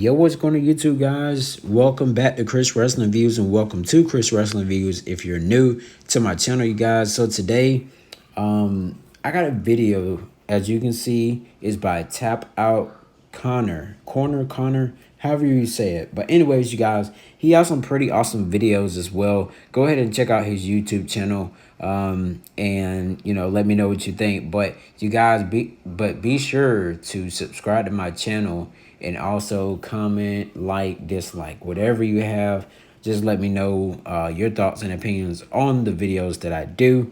Yo, what's going on YouTube, guys? Welcome back to Chris Wrestling Views, and welcome to Chris Wrestling Views if you're new to my channel, you guys. So today, I got a video, as you can see, is by Tap Out Connor, however you say it. But anyways, you guys, he has some pretty awesome videos as well. Go ahead and check out his YouTube channel, and let me know what you think. But you guys, be sure to subscribe to my channel. And also comment, like, dislike, whatever you have. Just let me know your thoughts and opinions on the videos that I do.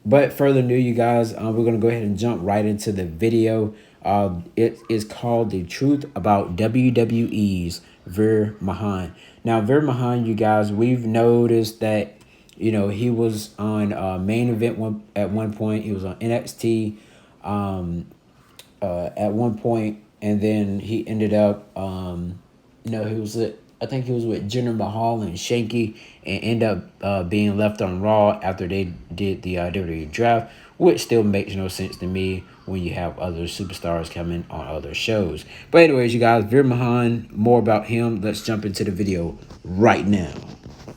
But further ado, you guys, we're going to go ahead and jump right into the video. It is called The Truth About WWE's Veer Mahaan. Now, Veer Mahaan, you guys, we've noticed that, he was on main event at one point. He was on NXT at one point. And then he ended up, he was I think he was with Jinder Mahal and Shanky, and ended up being left on Raw after they did the WWE draft, which still makes no sense to me when you have other superstars coming on other shows. But anyways, you guys, Veer Mahaan, more about him. Let's jump into the video right now.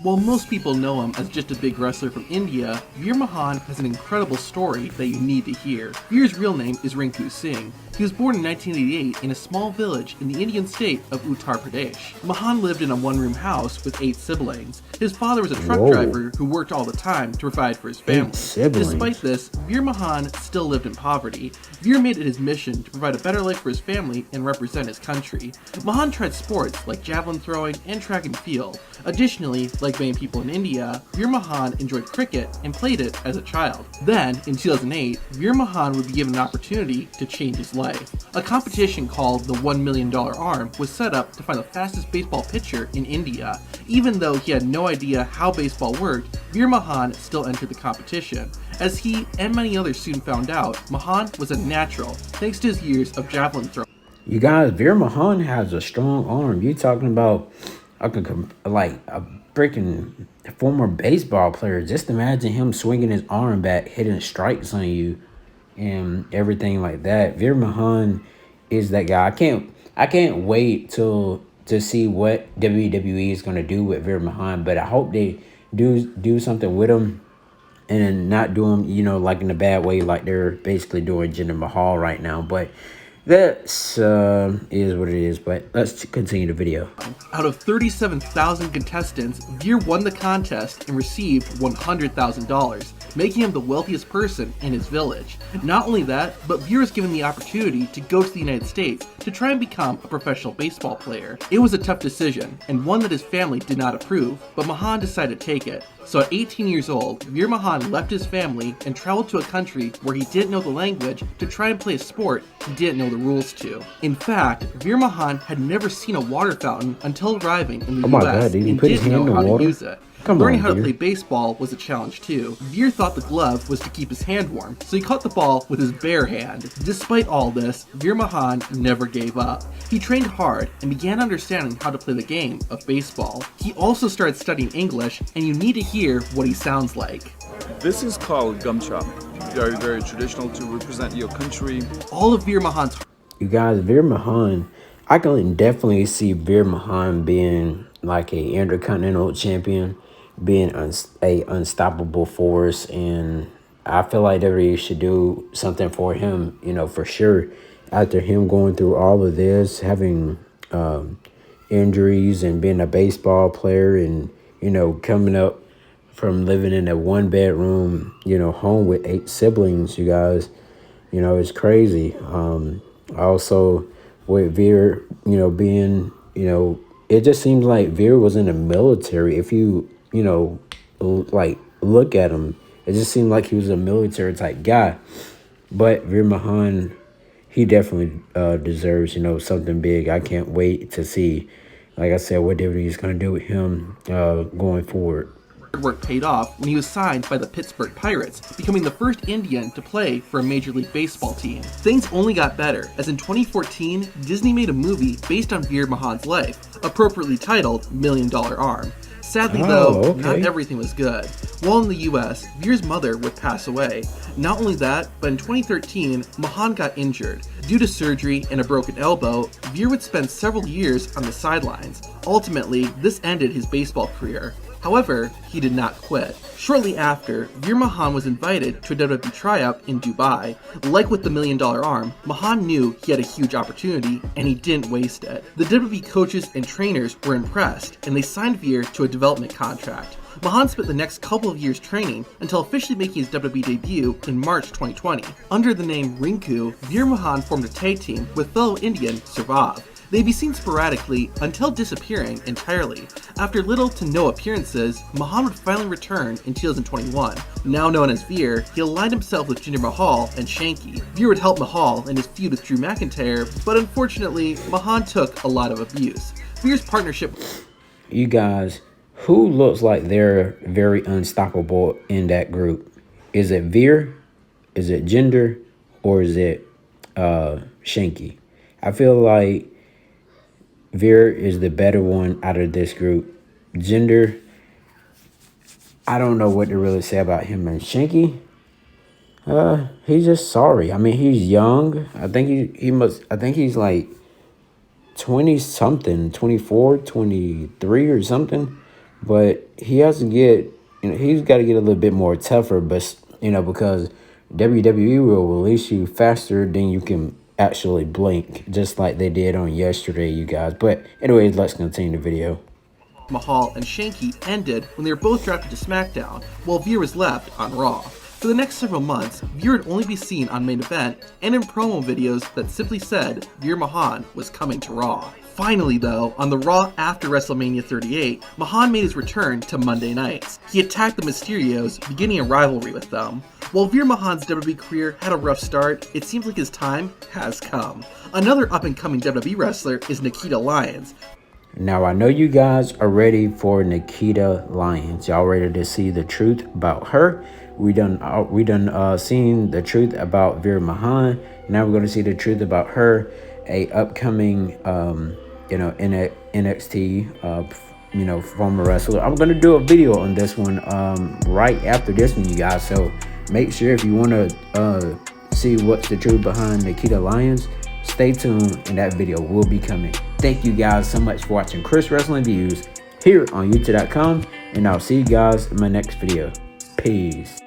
While most people know him as just a big wrestler from India, Veer Mahaan has an incredible story that you need to hear. Veer's real name is Rinku Singh. He was born in 1988 in a small village in the Indian state of Uttar Pradesh. Mahaan lived in a one-room house with 8 siblings. His father was a truck driver who worked all the time to provide for his family. Despite this, Veer Mahaan still lived in poverty. Veer made it his mission to provide a better life for his family and represent his country. Mahaan tried sports like javelin throwing and track and field. Additionally, like many people in India, Veer Mahaan enjoyed cricket and played it as a child. Then, in 2008, Veer Mahaan would be given an opportunity to change his life. A competition called the $1 Million Arm was set up to find the fastest baseball pitcher in India. Even though he had no idea how baseball worked, Veer Mahaan still entered the competition. As he and many others soon found out, Mahaan was a natural thanks to his years of javelin throwing. You guys, Veer Mahaan has a strong arm. You're talking about like a freaking former baseball player. Just imagine him swinging his arm back, hitting strikes on you and everything like that. Veer Mahaan is that guy. I can't wait to see what WWE is going to do with Veer Mahaan, but I hope they do something with him and not do him, like in a bad way, like they're basically doing Jinder Mahal right now. But that's is what it is. But let's continue the video. Out of 37,000 contestants, Veer won the contest and received $100,000, making him the wealthiest person in his village. Not only that, but Veer was given the opportunity to go to the United States to try and become a professional baseball player. It was a tough decision, and one that his family did not approve, but Mahaan decided to take it. So at 18 years old, Veer Mahaan left his family and traveled to a country where he didn't know the language to try and play a sport he didn't know the rules to. In fact, Veer Mahaan had never seen a water fountain until arriving in the US and didn't know how to use it. Learning how to play baseball was a challenge too. Veer thought the glove was to keep his hand warm, so he caught the ball with his bare hand. Despite all this, Veer Mahaan never gave up. He trained hard and began understanding how to play the game of baseball. He also started studying English, and you need to hear what he sounds like. This is called gumcha. Very, very traditional to represent your country. All of Veer Mahaan's... You guys, Veer Mahaan, I can definitely see Veer Mahaan being like a intercontinental champion, being a unstoppable force, and I feel like WWE should do something for him, for sure. After him going through all of this, having injuries and being a baseball player, and coming up from living in a one-bedroom home with 8 siblings, you guys, it's crazy. Also with Veer, being it just seems like Veer was in the military. If you like look at him, it just seemed like he was a military type guy. But Veer Mahaan, he definitely deserves something big. I can't wait to see, like I said, what WWE is going to do with him going forward. Work paid off when he was signed by the Pittsburgh Pirates, becoming the first Indian to play for a Major League Baseball team. Things only got better, as in 2014, Disney made a movie based on Veer Mahaan's life, appropriately titled $1 Million Arm. Sadly, though, not everything was good. While in the US, Veer's mother would pass away. Not only that, but in 2013, Mahaan got injured. Due to surgery and a broken elbow, Veer would spend several years on the sidelines. Ultimately, this ended his baseball career. However, he did not quit. Shortly after, Veer Mahaan was invited to a WWE tryout in Dubai. Like with the $1 million arm, Mahaan knew he had a huge opportunity, and he didn't waste it. The WWE coaches and trainers were impressed, and they signed Veer to a development contract. Mahaan spent the next couple of years training until officially making his WWE debut in March 2020. Under the name Rinku, Veer Mahaan formed a tag team with fellow Indian Sarvav. They'd be seen sporadically until disappearing entirely. After little to no appearances, Mahaan would finally return in 2021. Now known as Veer, he aligned himself with Jinder Mahal and Shanky. Veer would help Mahal in his feud with Drew McIntyre, but unfortunately, Mahaan took a lot of abuse. Veer's partnership... You guys, who looks like they're very unstoppable in that group? Is it Veer? Is it Jinder? Or is it Shanky? I feel like Veer is the better one out of this group. Jinder, I don't know what to really say about him. And Shanky, he's just sorry. I mean, he's young. I think I think he's like 20 something, 24, 23 or something. But he has to get, he's got to get a little bit more tougher, but because WWE will release you faster than you can actually blink, just like they did on yesterday, you guys. But anyways, let's continue the video. Mahal and Shanky ended when they were both drafted to SmackDown, while Veer was left on Raw. For the next several months, Veer would only be seen on Main Event and in promo videos that simply said Veer Mahaan was coming to Raw. Finally though, on the Raw after WrestleMania 38, Mahaan made his return to Monday nights. He attacked the Mysterios, beginning a rivalry with them. While Veer Mahaan's WWE career had a rough start, it seems like his time has come. Another up-and-coming WWE wrestler is Nikita Lyons. Now, I know you guys are ready for Nikita Lyons. Y'all ready to see the truth about her? We done seen the truth about Veer Mahaan. Now we're going to see the truth about her, a upcoming NXT former wrestler. I'm going to do a video on this one right after this one, you guys. So make sure if you want to see what's the truth behind Nikita Lyons, stay tuned and that video will be coming. Thank you guys so much for watching Chris Wrestling Views here on YouTube.com, and I'll see you guys in my next video. Peace.